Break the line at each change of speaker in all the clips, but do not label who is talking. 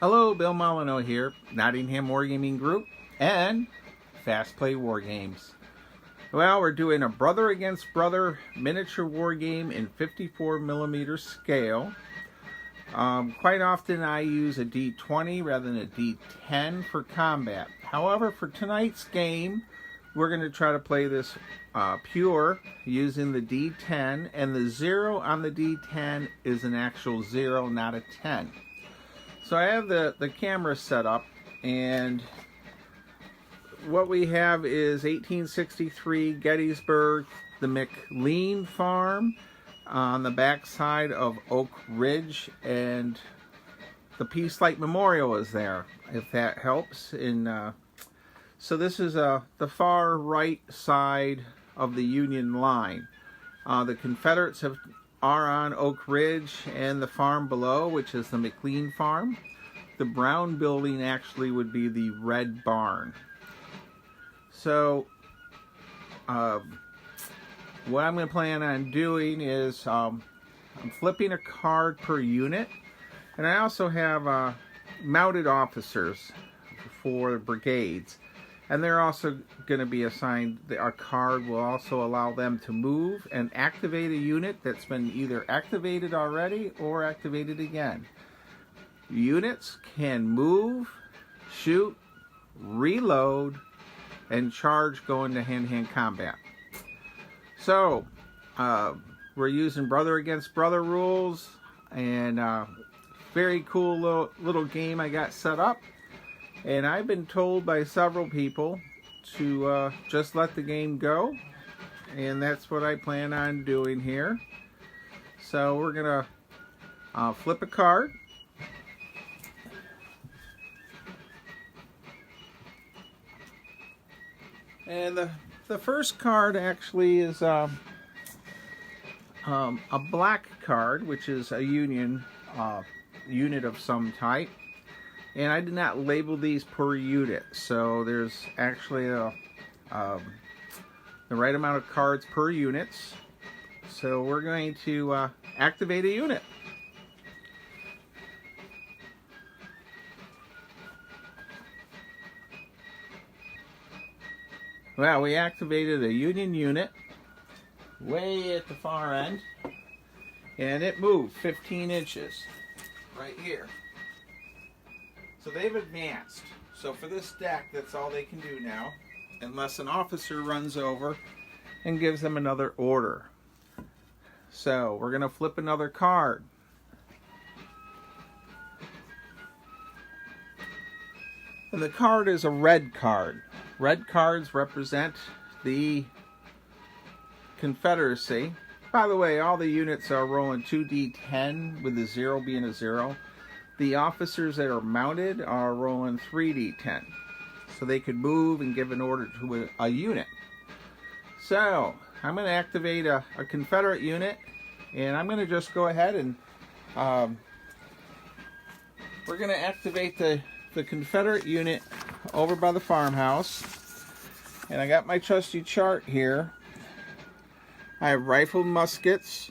Hello, Bill Molyneux here, Nottingham Wargaming Group and Fast Play War Games. Well, we're doing a brother against brother miniature war game in 54mm scale. Quite often I use a D20 rather than a D10 for combat. However, for tonight's game, we're going to try to play this pure using the D10, and the 0 on the D10 is an actual 0, not a 10. So I have the camera set up, and what we have is 1863 Gettysburg, the McLean Farm on the backside of Oak Ridge, and the Peace Light Memorial is there, if that helps. So this is the far right side of the Union line. The Confederates are on Oak Ridge and the farm below, which is the McLean Farm. The brown building actually would be the Red Barn. So what I'm going to plan on doing is I'm flipping a card per unit, and I also have mounted officers for brigades, and they're also going to be assigned. Our card will also allow them to move and activate a unit that's been either activated already or activated again. Units can move, shoot, reload, and charge go into hand-to-hand combat. So we're using brother against brother rules, and very cool little game I got set up. And I've been told by several people to just let the game go, and that's what I plan on doing here. So we're gonna flip a card. And the first card actually is a black card, which is a Union unit of some type. And I did not label these per unit, so there's actually the right amount of cards per units. So we're going to activate a unit. Well, we activated a Union unit way at the far end, and it moved 15 inches right here. So they've advanced. So for this deck, that's all they can do now, unless an officer runs over and gives them another order. So we're going to flip another card. And the card is a red card. Red cards represent the Confederacy. By the way, all the units are rolling 2d10 with the 0 being a 0. The officers that are mounted are rolling 3d10. So they could move and give an order to a unit. So I'm going to activate a Confederate unit, and I'm going to just go ahead and we're going to activate the Confederate unit over by the farmhouse. And I got my trusty chart here. I have rifled muskets,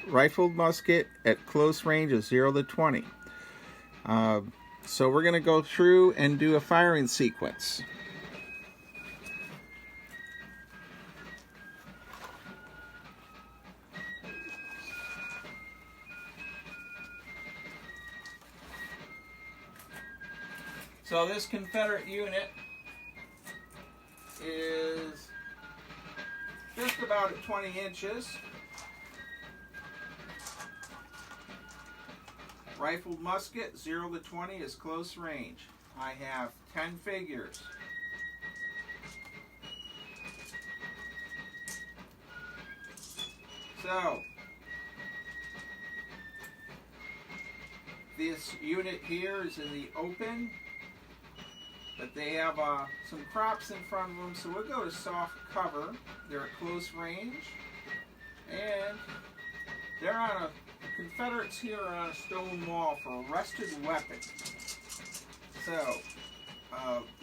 rifled musket at close range of 0 to 20. So we're going to go through and do a firing sequence. So this Confederate unit is just about at 20 inches. Rifled musket, 0 to 20 is close range. I have 10 figures. So this unit here is in the open, but they have some crops in front of them, so we'll go to soft cover. They're at close range, and they're on the Confederates here are on a stone wall for a rested weapon. So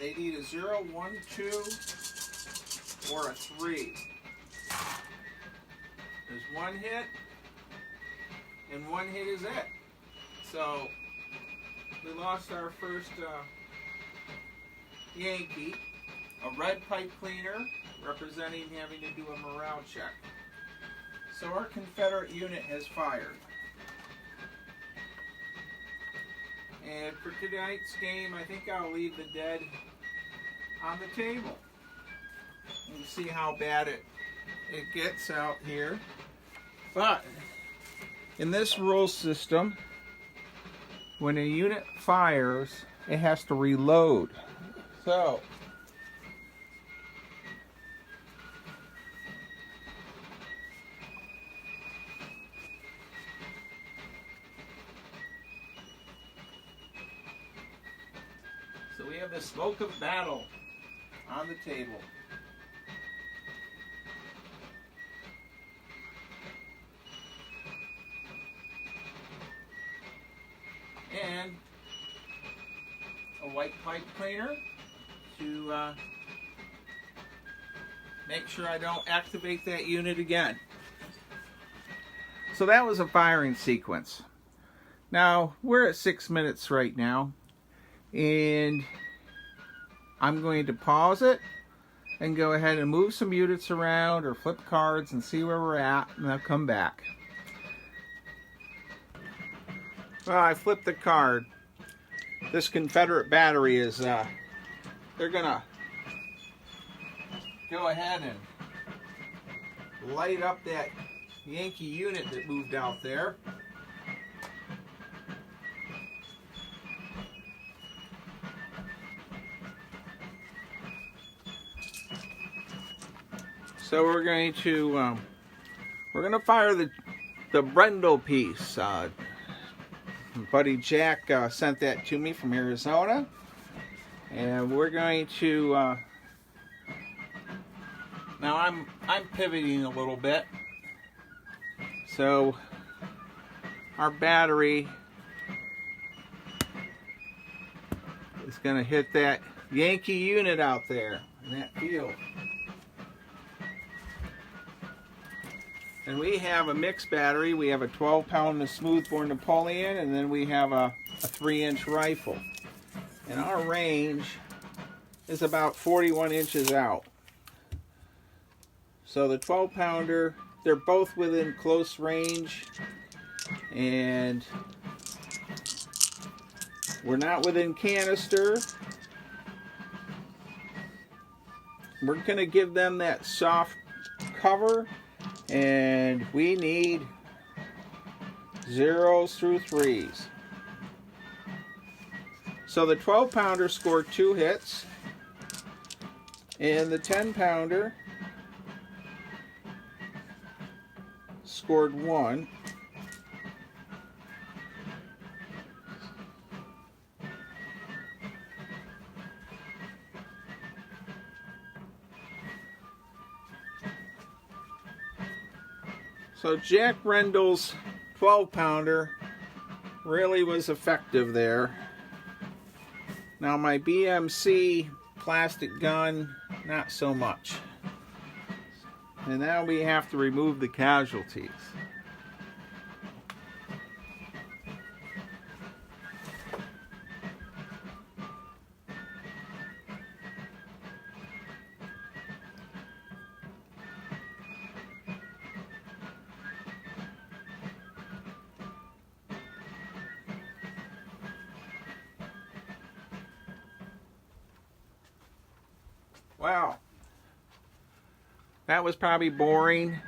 they need a 0, 1, 2, or a 3. There's one hit, and one hit is it. So We lost our first Yankee, a red pipe cleaner, representing having to do a morale check. So our Confederate unit has fired. And for tonight's game, I think I'll leave the dead on the table. You see how bad it gets out here. But in this rule system, when a unit fires, it has to reload. So we have the smoke of battle on the table. And a white pipe cleaner to make sure I don't activate that unit again. So that was a firing sequence. Now we're at 6 minutes right now, and I'm going to pause it and go ahead and move some units around or flip cards and see where we're at, and I'll come back. Well, I flipped the card. This Confederate battery is, they're gonna go ahead and light up that Yankee unit that moved out there. So we're going to fire the Brendel piece. Buddy Jack sent that to me from Arizona, and we're going to now I'm pivoting a little bit, so our battery is going to hit that Yankee unit out there in that field. And we have a mixed battery. We have a 12-pound smoothbore Napoleon, and then we have a 3-inch rifle. And our range is about 41 inches out. So the 12-pounder, they're both within close range, and we're not within canister. We're going to give them that soft cover. And we need 0s through 3s. So the 12-pounder scored 2 hits, and the 10-pounder scored 1. So Jack Brendel's 12-pounder really was effective there. Now my BMC plastic gun, not so much. And now we have to remove the casualties. Wow, that was probably boring.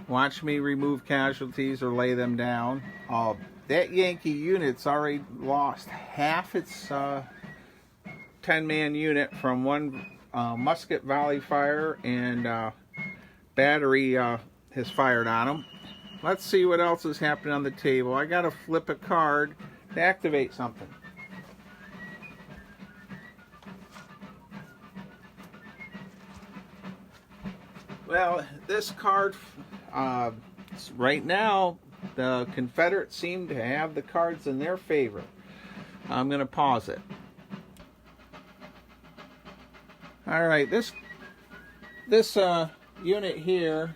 Watch me remove casualties or lay them down. That Yankee unit's already lost half its 10-man unit from one musket volley fire, and battery has fired on them. Let's see what else is happening on the table. I gotta flip a card to activate something. Well, this card, right now, the Confederates seem to have the cards in their favor. I'm going to pause it. All right, this unit here,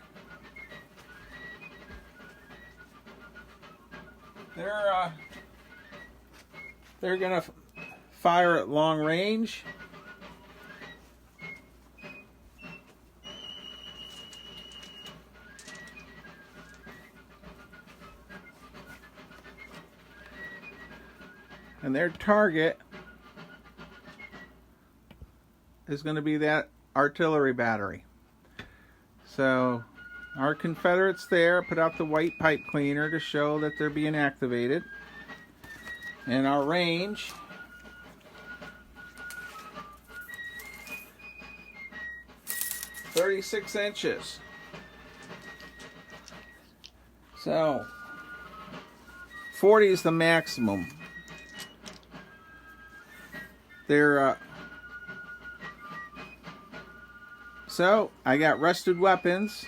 they're going to fire at long range. And their target is going to be that artillery battery. So our Confederates there put out the white pipe cleaner to show that they're being activated. And our range (36 inches). So 40 is the maximum. So I got rested weapons.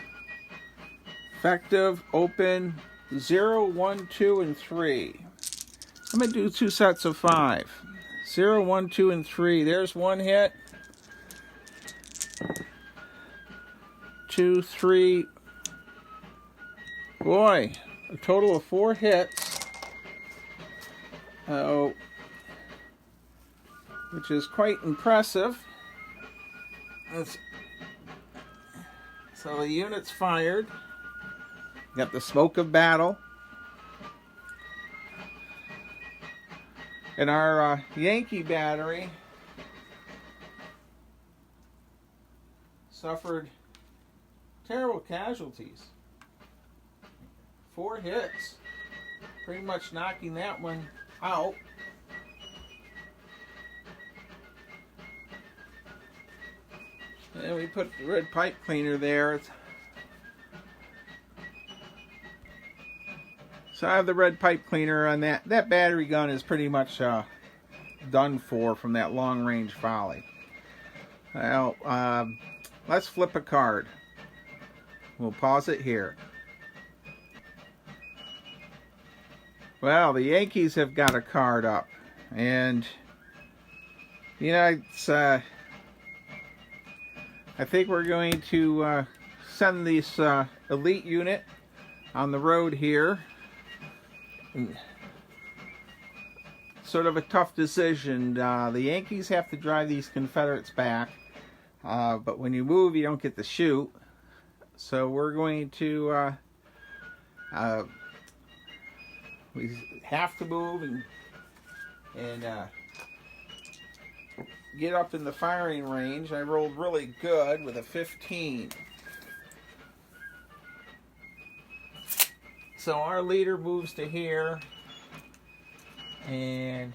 Effective, open, 0, 1, 2, and 3. I'm going to do 2 sets of 5. 0, 1, 2, and 3. There's one hit. 2, 3. Boy, a total of 4 hits. Which is quite impressive. So the unit's fired. Got the smoke of battle. And our Yankee battery suffered terrible casualties. 4 hits. Pretty much knocking that one out. And we put the red pipe cleaner there. So I have the red pipe cleaner on that. That battery gun is pretty much done for from that long range volley. Well, let's flip a card. We'll pause it here. Well, the Yankees have got a card up. And, you know, it's... I think we're going to send this elite unit on the road here. Sort of a tough decision. The Yankees have to drive these Confederates back, but when you move, you don't get to shoot. So we're going to we have to move and get up in the firing range. I rolled really good with a 15. So our leader moves to here, and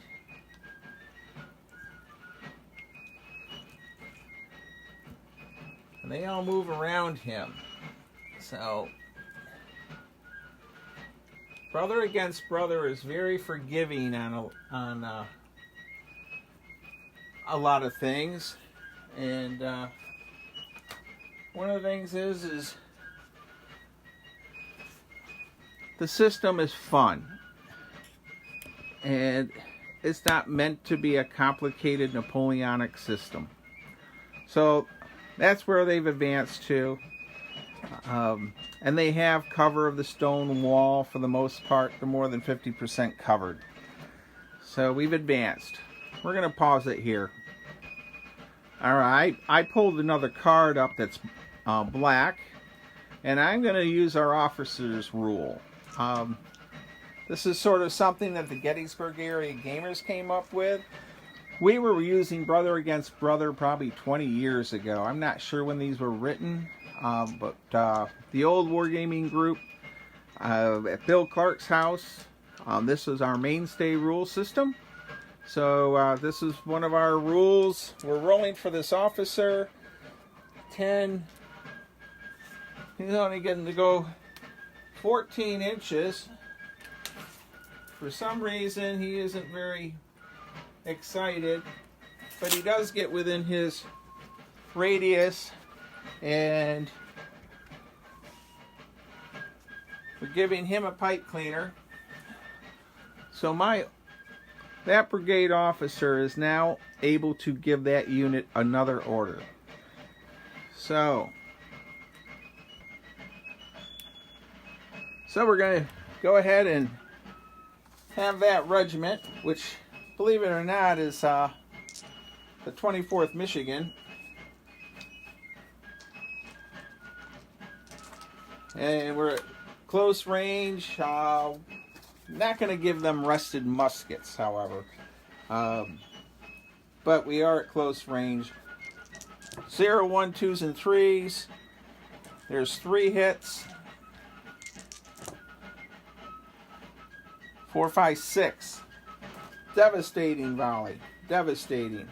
they all move around him. So brother against brother is very forgiving on a lot of things, and one of the things is the system is fun, and it's not meant to be a complicated Napoleonic system. So that's where they've advanced to, and they have cover of the stone wall for the most part. They're more than 50% covered. So we've advanced. We're going to pause it here. Alright, I pulled another card up that's black, and I'm going to use our officer's rule. This is sort of something that the Gettysburg area gamers came up with. We were using brother against brother probably 20 years ago. I'm not sure when these were written, but the old wargaming group at Bill Clark's house, this is our mainstay rule system. So this is one of our rules. We're rolling for this officer. 10. He's only getting to go 14 inches. For some reason, he isn't very excited, but he does get within his radius, and we're giving him a pipe cleaner. So that brigade officer is now able to give that unit another order. So we're going to go ahead and have that regiment, which believe it or not, is the 24th Michigan. And we're at close range. Not going to give them rested muskets, however. But we are at close range. 0, 1, 2s, and 3s. There's 3 hits. 4, 5, 6. Devastating volley. Devastating.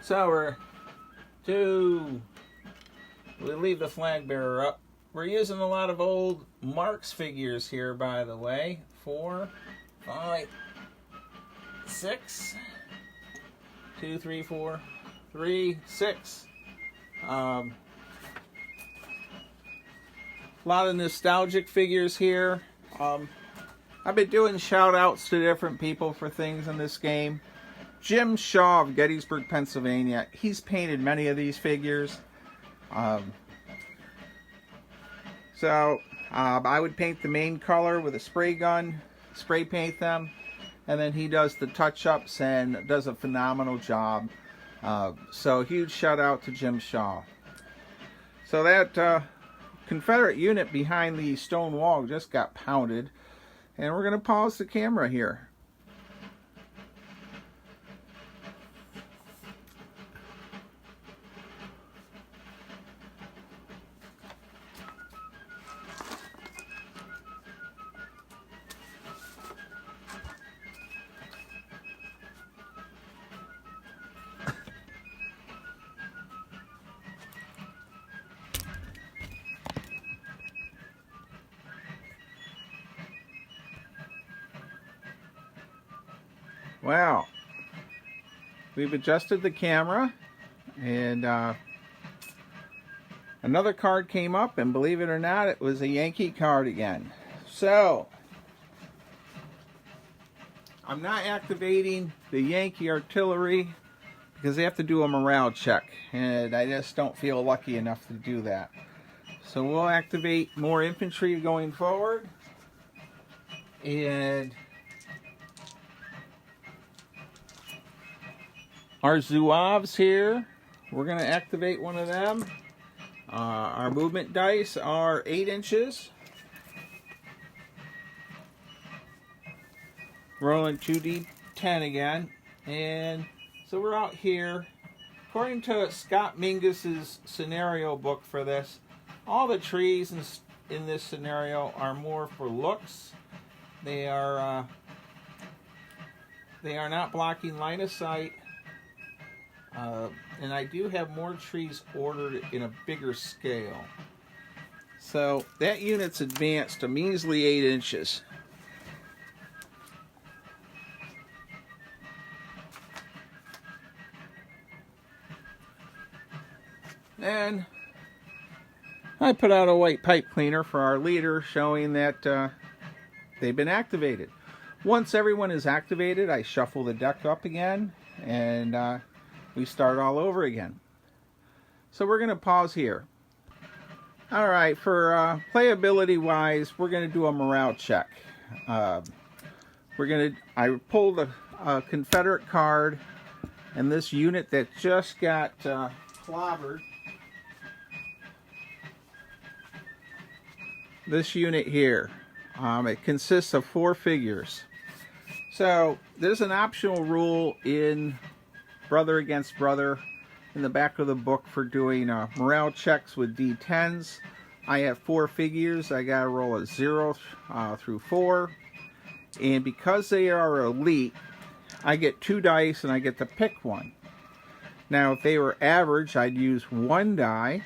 So we leave the flag bearer up. We're using a lot of old Marks figures here, by the way. 4, 5, 6, 2, 3, 4, 3, 6. A lot of nostalgic figures here. I've been doing shout outs to different people for things in this game. Jim Shaw of Gettysburg, Pennsylvania. He's painted many of these figures. So I would paint the main color with a spray gun, spray paint them, and then he does the touch-ups and does a phenomenal job. So huge shout out to Jim Shaw. So that Confederate unit behind the stone wall just got pounded, and we're going to pause the camera here. Wow, we've adjusted the camera, and another card came up, and believe it or not, it was a Yankee card again. So I'm not activating the Yankee artillery because they have to do a morale check, and I just don't feel lucky enough to do that. So we'll activate more infantry going forward, and our Zouaves here, we're going to activate one of them. Our movement dice are 8 inches. Rolling 2d10 again. And so we're out here. According to Scott Mingus's scenario book for this, all the trees in this scenario are more for looks. They are not blocking line of sight. And I do have more trees ordered in a bigger scale. So that unit's advanced a measly 8 inches. And I put out a white pipe cleaner for our leader, showing that they've been activated. Once everyone is activated, I shuffle the deck up again, and we start all over again. So we're going to pause here. Alright, for playability wise, we're going to do a morale check. I pulled a Confederate card, and this unit that just got clobbered. This unit here, it consists of 4 figures. So there's an optional rule in Brother Against Brother in the back of the book for doing morale checks with D10s. I have 4 figures. I got to roll a 0 through 4. And because they are elite, I get 2 dice and I get to pick one. Now, if they were average, I'd use 1 die.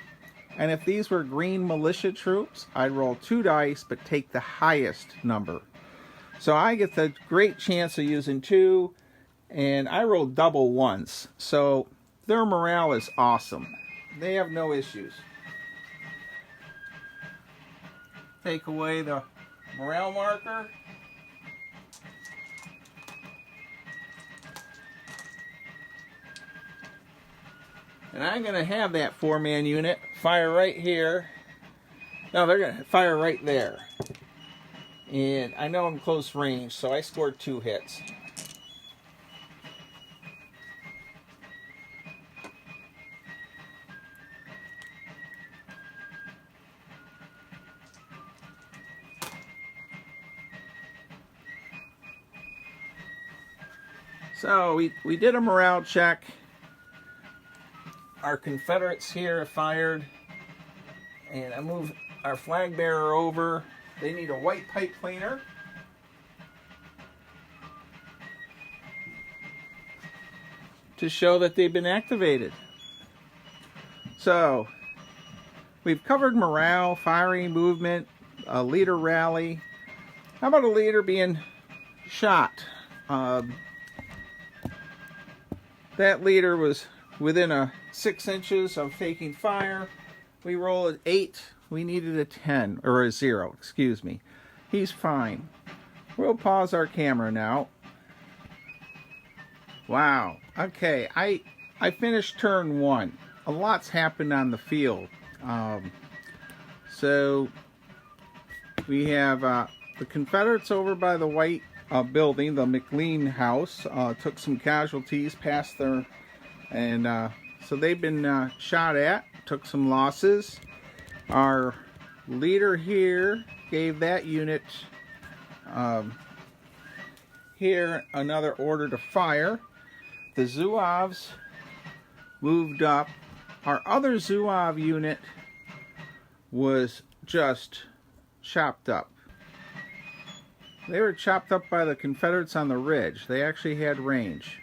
And if these were green militia troops, I'd roll 2 dice but take the highest number. So I get the great chance of using 2, and I rolled double ones. So their morale is awesome. They have no issues. Take away the morale marker. And I'm going to have that 4-man unit fire right here. No, they're going to fire right there. And I know I'm close range, so I scored 2 hits. So we did a morale check. Our Confederates here have fired. And I moved our flag bearer over. They need a white pipe cleaner. To show that they've been activated. So we've covered morale, firing, movement, a leader rally. How about a leader being shot? That leader was within 6 inches of taking fire. We rolled an 8. We needed a 10, or a 0, excuse me. He's fine. We'll pause our camera now. Wow. Okay, I finished turn 1. A lot's happened on the field. So we have the Confederates over by the white building, the McLean house, took some casualties past their, and so they've been shot at, took some losses. Our leader here gave that unit here another order to fire. The Zouaves moved up. Our other Zouave unit was just chopped up. They were chopped up by the Confederates on the ridge. They actually had range.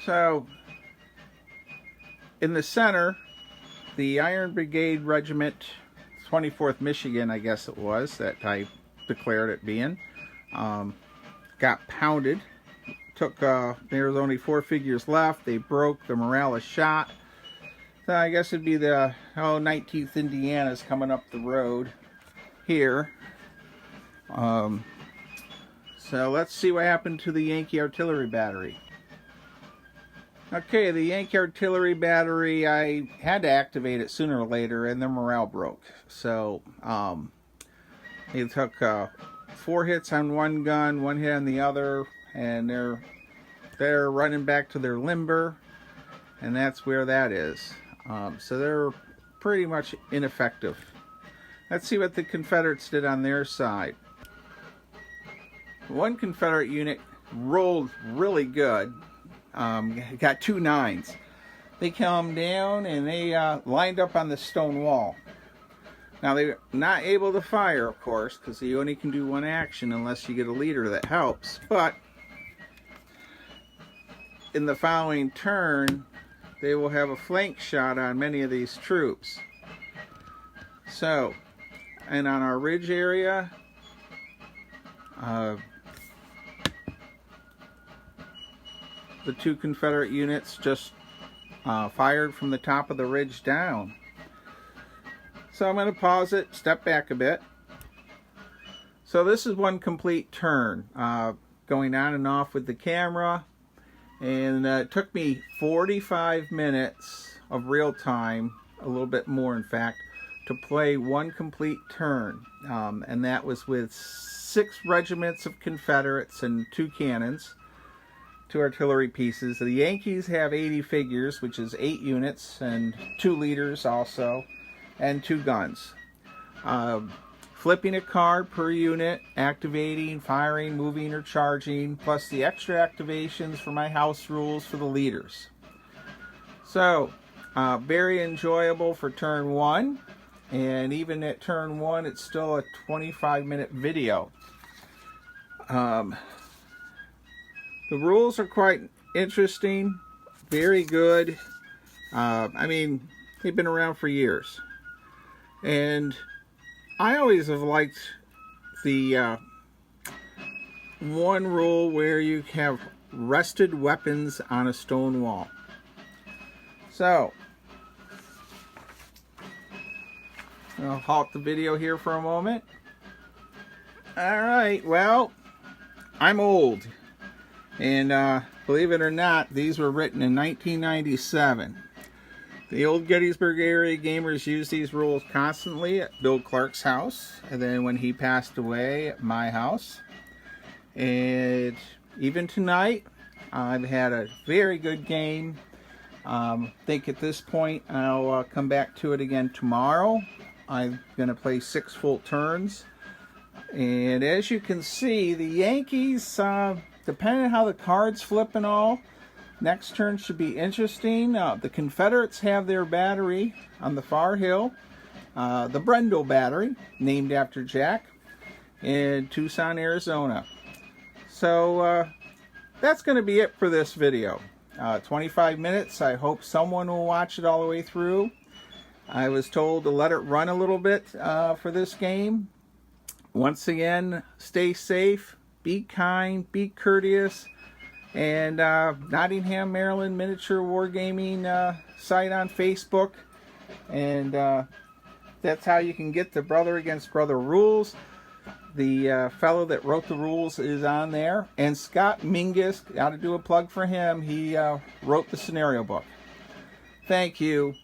So, in the center, the Iron Brigade Regiment, 24th Michigan, I guess it was, that I declared it being, got pounded. There was only 4 figures left. They broke. The morale is shot. So I guess it'd be the 19th Indiana's coming up the road here. So let's see what happened to the Yankee Artillery Battery. Okay, the Yankee Artillery Battery, I had to activate it sooner or later, and their morale broke. So they took 4 hits on one gun, 1 hit on the other, and they're running back to their limber, and that's where that is. So they're pretty much ineffective. Let's see what the Confederates did on their side. One Confederate unit rolled really good. Got 2 9s. They come down and they lined up on the stone wall. Now they're not able to fire, of course, because you only can do 1 action unless you get a leader that helps. But in the following turn, they will have a flank shot on many of these troops. So, and on our ridge area, the 2 Confederate units just fired from the top of the ridge down. So I'm going to pause it, step back a bit. So this is 1 complete turn, going on and off with the camera, and it took me 45 minutes of real time, a little bit more in fact, to play 1 complete turn, and that was with 6 regiments of Confederates and 2 cannons, 2 artillery pieces. The Yankees have 80 figures, which is 8 units, and 2 leaders also, and 2 guns. Flipping a card per unit, activating, firing, moving, or charging, plus the extra activations for my house rules for the leaders. So, very enjoyable for turn 1, and even at turn 1, it's still a 25-minute video. The rules are quite interesting, very good. I mean, they've been around for years. And I always have liked the 1 rule where you have rested weapons on a stone wall. So, I'll halt the video here for a moment. Alright, well, I'm old. And believe it or not, these were written in 1997. The old Gettysburg area gamers used these rules constantly at Bill Clark's house, and then when he passed away, at my house. And even tonight, I've had a very good game. I think at this point I'll come back to it again tomorrow. I'm going to play 6 full turns. And as you can see, the Yankees, depending on how the cards flip and all, next turn should be interesting. The Confederates have their battery on the far hill, the Brendel Battery, named after Jack, in Tucson, Arizona. So that's going to be it for this video. 25 minutes. I hope someone will watch it all the way through. I was told to let it run a little bit for this game. Once again, stay safe, be kind, be courteous, and Nottingham, Maryland Miniature Wargaming site on Facebook, and that's how you can get the Brother Against Brother rules. The fellow that wrote the rules is on there, and Scott Mingus, got to do a plug for him. He wrote the scenario book. Thank you.